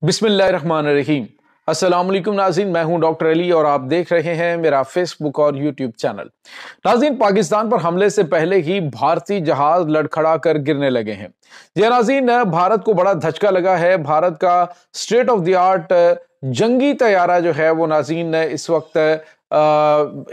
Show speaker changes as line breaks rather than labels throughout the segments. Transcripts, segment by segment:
बिस्मिल्लाहिर्रहमानिर्रहीम। अस्सलाम वालेकुम नाज़रीन, मैं हूं डॉक्टर अली और आप देख रहे हैं मेरा फेसबुक और यूट्यूब चैनल। नाज़रीन, पाकिस्तान पर हमले से पहले ही भारतीय जहाज लड़खड़ा कर गिरने लगे हैं। जी नाज़रीन, भारत को बड़ा धचका लगा है। भारत का स्टेट ऑफ द आर्ट जंगी तैयारा जो है वो नाज़रीन इस वक्त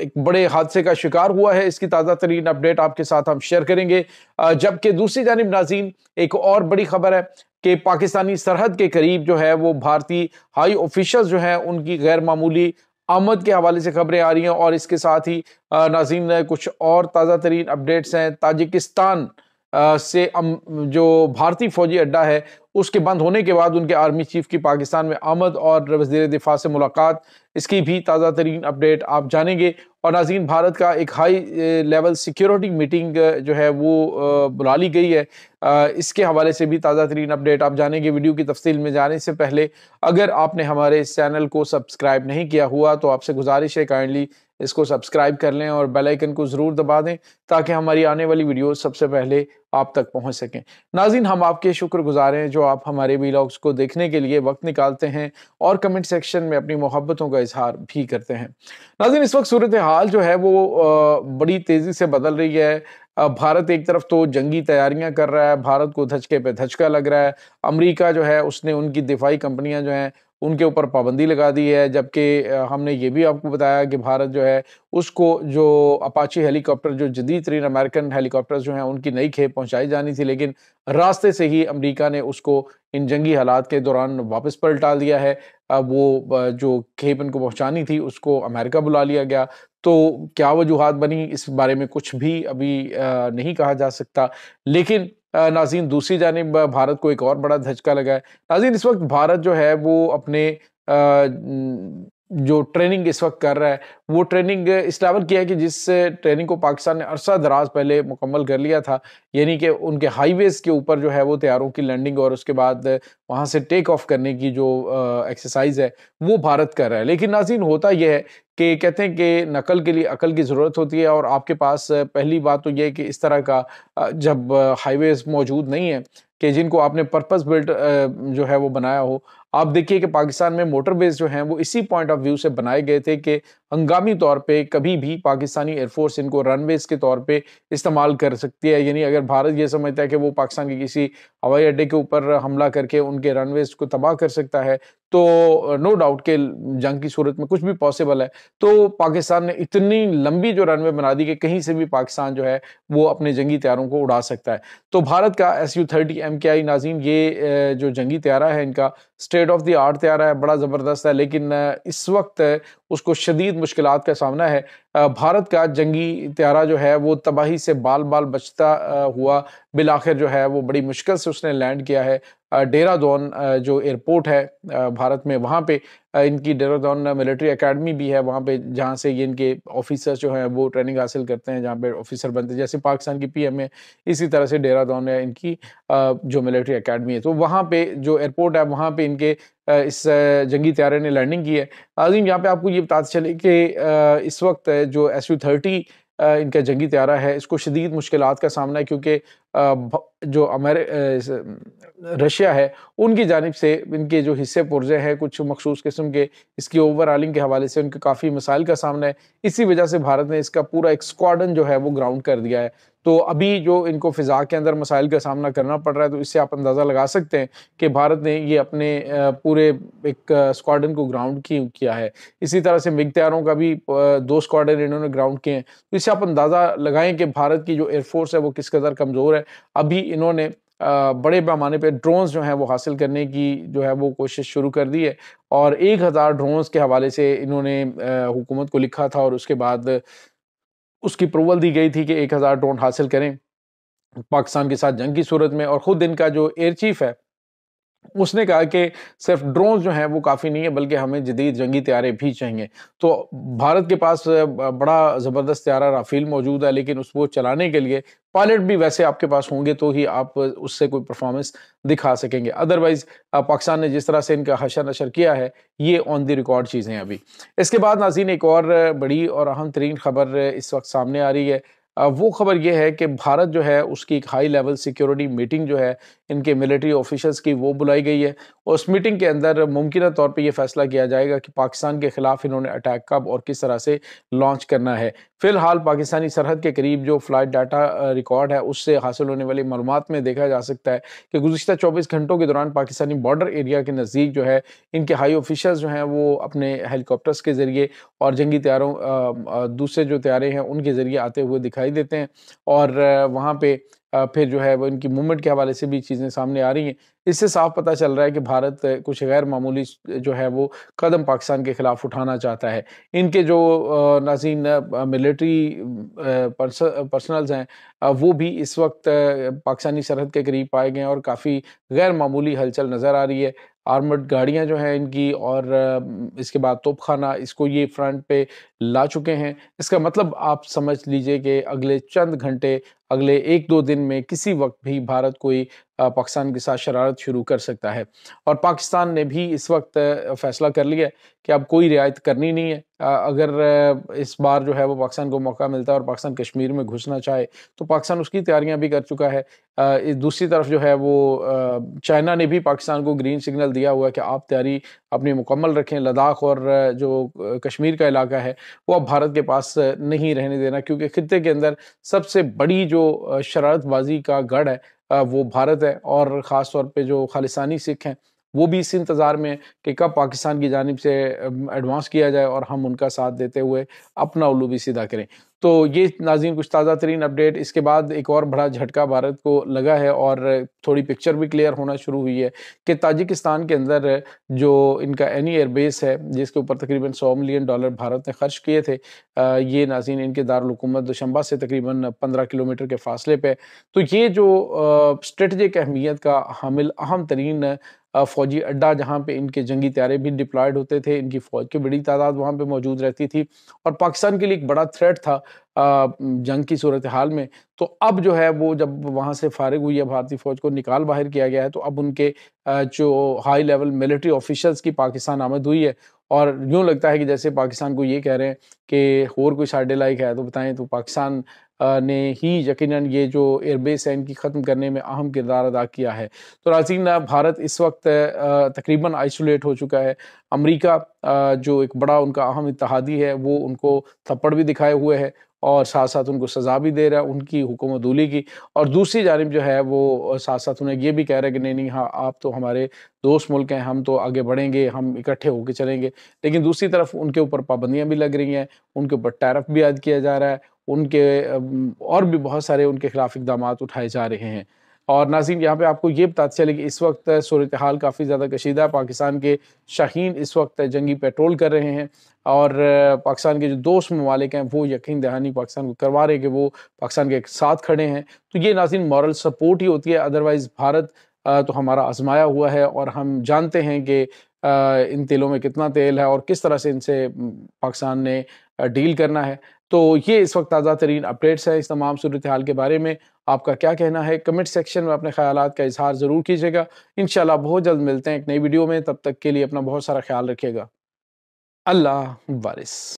एक बड़े हादसे का शिकार हुआ है। इसकी ताज़ा तरीन अपडेट आपके साथ हम शेयर करेंगे। जबकि दूसरी जानिब नाज़रीन एक और बड़ी खबर है कि पाकिस्तानी सरहद के करीब जो है वो भारतीय हाई ऑफिशियल्स जो हैं उनकी गैर मामूली आमद के हवाले से खबरें आ रही हैं। और इसके साथ ही नाज़रीन कुछ और ताज़ा तरीन अपडेट्स हैं। ताजिकिस्तान से जो भारतीय फौजी अड्डा है उसके बंद होने के बाद उनके आर्मी चीफ की पाकिस्तान में आमद और वज़ीर दिफा से मुलाकात, इसकी भी ताज़ा तरीन अपडेट आप जानेंगे। और नाज़रीन, भारत का एक हाई लेवल सिक्योरिटी मीटिंग जो है वो बुला ली गई है। इसके हवाले से भी ताज़ा तरीन अपडेट आप जानेंगे। वीडियो की तफसील में जाने से पहले अगर आपने हमारे इस चैनल को सब्सक्राइब नहीं किया हुआ तो आपसे गुजारिश है काइंडली इसको सब्सक्राइब कर लें और बेल आइकन को ज़रूर दबा दें ताकि हमारी आने वाली वीडियो सबसे पहले आप तक पहुंच सकें। नाज़रीन, हम आपके शुक्रगुजार हैं जो आप हमारे वीलॉग्स को देखने के लिए वक्त निकालते हैं और कमेंट सेक्शन में अपनी मोहब्बतों का इजहार भी करते हैं। नाज़रीन, इस वक्त सूरत हाल जो है वो बड़ी तेज़ी से बदल रही है। भारत एक तरफ तो जंगी तैयारियां कर रहा है, भारत को धचके पे धचका लग रहा है। अमेरिका जो है उसने उनकी दिफाई कंपनियां जो हैं उनके ऊपर पाबंदी लगा दी है। जबकि हमने ये भी आपको बताया कि भारत जो है उसको जो अपाची हेलीकॉप्टर, जो जदीद तरीन अमेरिकन हेलीकॉप्टर्स जो हैं उनकी नई खेप पहुंचाई जानी थी, लेकिन रास्ते से ही अमेरिका ने उसको इन जंगी हालात के दौरान वापस पलटा दिया है। जो खेप इनको पहुंचानी थी उसको अमेरिका बुला लिया गया। तो क्या वजूहात बनी इस बारे में कुछ भी अभी नहीं कहा जा सकता। लेकिन नाज़रीन, दूसरी जानिब भारत को एक और बड़ा धचका लगा है। नाज़रीन, इस वक्त भारत जो है वो अपने जो ट्रेनिंग इस वक्त कर रहा है वो ट्रेनिंग इस लेवल की है कि जिस ट्रेनिंग को पाकिस्तान ने अरसा दराज पहले मुकम्मल कर लिया था, यानी कि उनके हाईवेज के ऊपर जो है वो तैयारों की लैंडिंग और उसके बाद वहाँ से टेक ऑफ करने की जो एक्सरसाइज है वो भारत कर रहा है। लेकिन नाज़रीन, होता यह है कि कहते हैं कि नकल के लिए अकल की ज़रूरत होती है। और आपके पास पहली बात तो यह है कि इस तरह का जब हाईवेज मौजूद नहीं है कि जिनको आपने पर्पस बिल्ट जो है वो बनाया हो। आप देखिए कि पाकिस्तान में मोटरवेज जो हैं वो इसी पॉइंट ऑफ व्यू से बनाए गए थे कि हंगामी तौर पे कभी भी पाकिस्तानी एयरफोर्स इनको रनवेज के तौर पे इस्तेमाल कर सकती है। यानी अगर भारत ये समझता है कि वो पाकिस्तान के किसी हवाई अड्डे के ऊपर हमला करके उनके रनवेज को तबाह कर सकता है तो नो डाउट के जंग की सूरत में कुछ भी पॉसिबल है। तो पाकिस्तान ने इतनी लंबी जो रनवे बना दी कि कहीं से भी पाकिस्तान जो है वो अपने जंगी तैयारों को उड़ा सकता है। तो भारत का SU-30 MKI नाज़रीन, ये जो जंगी तैयारा है इनका स्टेट ऑफ द आर्ट तैयारा है, बड़ा ज़बरदस्त है। लेकिन इस वक्त उसको शदीद मुश्किलात का सामना है। भारत का जंगी तैयारा जो है वो तबाही से बाल बाल बचता हुआ बिलाखिर जो है वो बड़ी मुश्किल से उसने लैंड किया है देहरादून जो एयरपोर्ट है भारत में, वहाँ पे इनकी देहरादून मिलिट्री एकेडमी भी है वहाँ पे, जहाँ से ये इनके ऑफिसर्स जो हैं वो ट्रेनिंग हासिल करते हैं, जहाँ पे ऑफिसर बनते हैं। जैसे पाकिस्तान की PM है, इसी तरह से देहरादून है इनकी जो मिलिट्री एकेडमी है। तो वहाँ पे जो एयरपोर्ट है वहाँ पे इनके इस जंगी तैयारे ने लैंडिंग की है। नाज़रीन, यहाँ पे आपको ये बताते चले कि इस वक्त जो SU-30 इनका जंगी तैयारा है इसको शदीद मुश्किलात का सामना है, क्योंकि जो रशिया है उनकी जानिब से इनके जो हिस्से पुर्जे हैं कुछ मखसूस किस्म के, इसकी ओवरऑलिंग के हवाले से उनके काफ़ी मसाइल का सामना है। इसी वजह से भारत ने इसका पूरा एक स्क्वाडन जो है वो ग्राउंड कर दिया है। तो अभी जो इनको फ़िज़ा के अंदर मसाइल का सामना करना पड़ रहा है, तो इससे आप अंदाज़ा लगा सकते हैं कि भारत ने ये अपने पूरे एक स्क्वाडन को ग्राउंड किया है। इसी तरह से मिग तैयारों का भी 2 स्क्वाडन इन्होंने ग्राउंड किए हैं। तो इससे आप अंदाज़ा लगाएं कि भारत की जो एयरफोर्स है वो किस कदर कमज़ोर है। अभी इन्होंने बड़े पैमाने पे ड्रोन्स जो हैं वो हासिल करने की जो है वो कोशिश शुरू कर दी है और 1000 ड्रोन्स के हवाले से इन्होंने हुकूमत को लिखा था और उसके बाद उसकी अप्रूवल दी गई थी कि 1000 ड्रोन हासिल करें पाकिस्तान के साथ जंग की सूरत में। और ख़ुद इनका जो एयर चीफ है उसने कहा कि सिर्फ ड्रोन जो हैं वो काफ़ी नहीं है बल्कि हमें जदीद जंगी तैयारे भी चाहिए। तो भारत के पास बड़ा ज़बरदस्त तैयारा राफेल मौजूद है, लेकिन उसको चलाने के लिए पायलट भी वैसे आपके पास होंगे तो ही आप उससे कोई परफॉर्मेंस दिखा सकेंगे। अदरवाइज पाकिस्तान ने जिस तरह से इनका हशर नशर किया है ये ऑन द रिकॉर्ड चीज़ें हैं अभी। इसके बाद नाज़रीन एक और बड़ी और अहम तरीन खबर इस वक्त सामने आ रही है। वो खबर ये है कि भारत जो है उसकी एक हाई लेवल सिक्योरिटी मीटिंग जो है इनके मिलिट्री ऑफिशल्स की वो बुलाई गई है। उस मीटिंग के अंदर मुमकिन तौर पे ये फैसला किया जाएगा कि पाकिस्तान के खिलाफ इन्होंने अटैक कब और किस तरह से लॉन्च करना है। फिलहाल पाकिस्तानी सरहद के करीब जो फ्लाइट डाटा रिकॉर्ड है उससे हासिल होने वाली मालूमात में देखा जा सकता है कि गुज़िश्ता 24 घंटों के दौरान पाकिस्तानी बॉर्डर एरिया के नज़दीक जो है इनके हाई ऑफिशल्स जो हैं वो अपने हेलीकॉप्टर्स के ज़रिए और जंगी तैयारों दूसरे जो तैयारे हैं उनके ज़रिए आते हुए दिखाई देते हैं। और वहाँ पे फिर जो है वो इनकी मूवमेंट के हवाले से भी चीज़ें सामने आ रही हैं। इससे साफ पता चल रहा है कि भारत कुछ गैर मामूली जो है वो कदम पाकिस्तान के खिलाफ उठाना चाहता है। इनके जो नाज़रीन मिलिट्री पर्सनल्स हैं वो भी इस वक़्त पाकिस्तानी सरहद के करीब पाए गए हैं और काफ़ी गैर मामूली हलचल नज़र आ रही है। आर्मर्ड गाड़ियाँ जो हैं इनकी और इसके बाद तोपखाना इसको ये फ्रंट पे ला चुके हैं। इसका मतलब आप समझ लीजिए कि अगले चंद घंटे, अगले 1-2 दिन में किसी वक़्त भी भारत कोई पाकिस्तान के साथ शरारत शुरू कर सकता है। और पाकिस्तान ने भी इस वक़्त फ़ैसला कर लिया है कि अब कोई रियायत करनी नहीं है। अगर इस बार जो है वो पाकिस्तान को मौका मिलता है और पाकिस्तान कश्मीर में घुसना चाहे, तो पाकिस्तान उसकी तैयारियाँ भी कर चुका है। दूसरी तरफ जो है वो चाइना ने भी पाकिस्तान को ग्रीन सिग्नल दिया हुआ है कि आप तैयारी अपनी मुकम्मल रखें। लद्दाख और जो कश्मीर का इलाका है, वो अब भारत के पास नहीं रहने देना क्योंकि खित्ते के अंदर सबसे बड़ी जो शरारतबाज़ी का गढ़ है वो भारत है और ख़ास तौर पे जो खालिस्तानी सिख हैं, वो भी इस इंतज़ार में हैं कि कब पाकिस्तान की जानिब से एडवांस किया जाए और हम उनका साथ देते हुए अपना उल्लू भी सीधा करें। तो ये नाज़रीन कुछ ताज़ा तरीन अपडेट। इसके बाद एक और बड़ा झटका भारत को लगा है और थोड़ी पिक्चर भी क्लियर होना शुरू हुई है कि ताजिकिस्तान के अंदर जो इनका एनी एयरबेस है जिसके ऊपर तकरीबन $100 मिलियन भारत ने खर्च किए थे, ये नाज़रीन इनके दारुल हुकूमत दोशंबा से तकरीबन 15 किलोमीटर के फासले पे। तो ये जो स्ट्रेटजिक अहमियत का हामिल अहम तरीन फ़ौजी अड्डा जहाँ पे इनके जंगी तैयारे भी डिप्लॉयड होते थे, इनकी फ़ौज की बड़ी तादाद वहाँ पे मौजूद रहती थी और पाकिस्तान के लिए एक बड़ा थ्रेट था जंग की सूरत हाल में। तो अब जो है वो जब वहाँ से फ़ारिग हुई है भारतीय फ़ौज को निकाल बाहर किया गया है, तो अब उनके जो हाई लेवल मिलिट्री ऑफ़िशियल्स की पाकिस्तान आमद हुई है और यूँ लगता है कि जैसे पाकिस्तान को ये कह रहे हैं कि और कोई साडे लायक है तो बताएँ। तो पाकिस्तान ने ही यकीनन ये जो एयरबेस है इनकी ख़त्म करने में अहम किरदार अदा किया है। तो नाज़रीन भारत इस वक़्त तकरीबन आइसोलेट हो चुका है। अमेरिका जो एक बड़ा उनका अहम इत्तेहादी है वो उनको थप्पड़ भी दिखाए हुए है और साथ-साथ उनको सज़ा भी दे रहा है उनकी हुकूमत-उली की। और दूसरी जानिब जो है वो साथ-साथ उन्हें ये भी कह रहा है कि नहीं-नहीं हाँ, आप तो हमारे दोस्त मुल्क हैं, हम तो आगे बढ़ेंगे, हम इकट्ठे होके चलेंगे। लेकिन दूसरी तरफ उनके ऊपर पाबंदियाँ भी लग रही हैं, उनके ऊपर टैरिफ भी आयद किया जा रहा है, उनके और भी बहुत सारे उनके खिलाफ इक़दामात उठाए जा रहे हैं। और नाज़रीन यहाँ पे आपको ये बताते चले कि इस वक़्त सूरत हाल काफ़ी ज़्यादा कशीदा है। पाकिस्तान के शाहीन इस वक़्त जंगी पेट्रोल कर रहे हैं और पाकिस्तान के जो दोस्त ममालिक हैं वो यकीन दहानी पाकिस्तान को करवा रहे हैं कि वो पाकिस्तान के साथ खड़े हैं। तो ये नाज़रीन मॉरल सपोर्ट ही होती है, अदरवाइज़ भारत तो हमारा आज़माया हुआ है और हम जानते हैं कि इन तेलों में कितना तेल है और किस तरह से इनसे पाकिस्तान ने डील करना है। तो ये इस वक्त ताज़ा तरीन अपडेट्स है इस तमाम सूरत हाल के बारे में। आपका क्या कहना है? कमेंट सेक्शन में अपने ख़यालात का इज़हार ज़रूर कीजिएगा। इंशाअल्लाह बहुत जल्द मिलते हैं एक नई वीडियो में, तब तक के लिए अपना बहुत सारा ख़्याल रखिएगा। अल्लाह वारिस।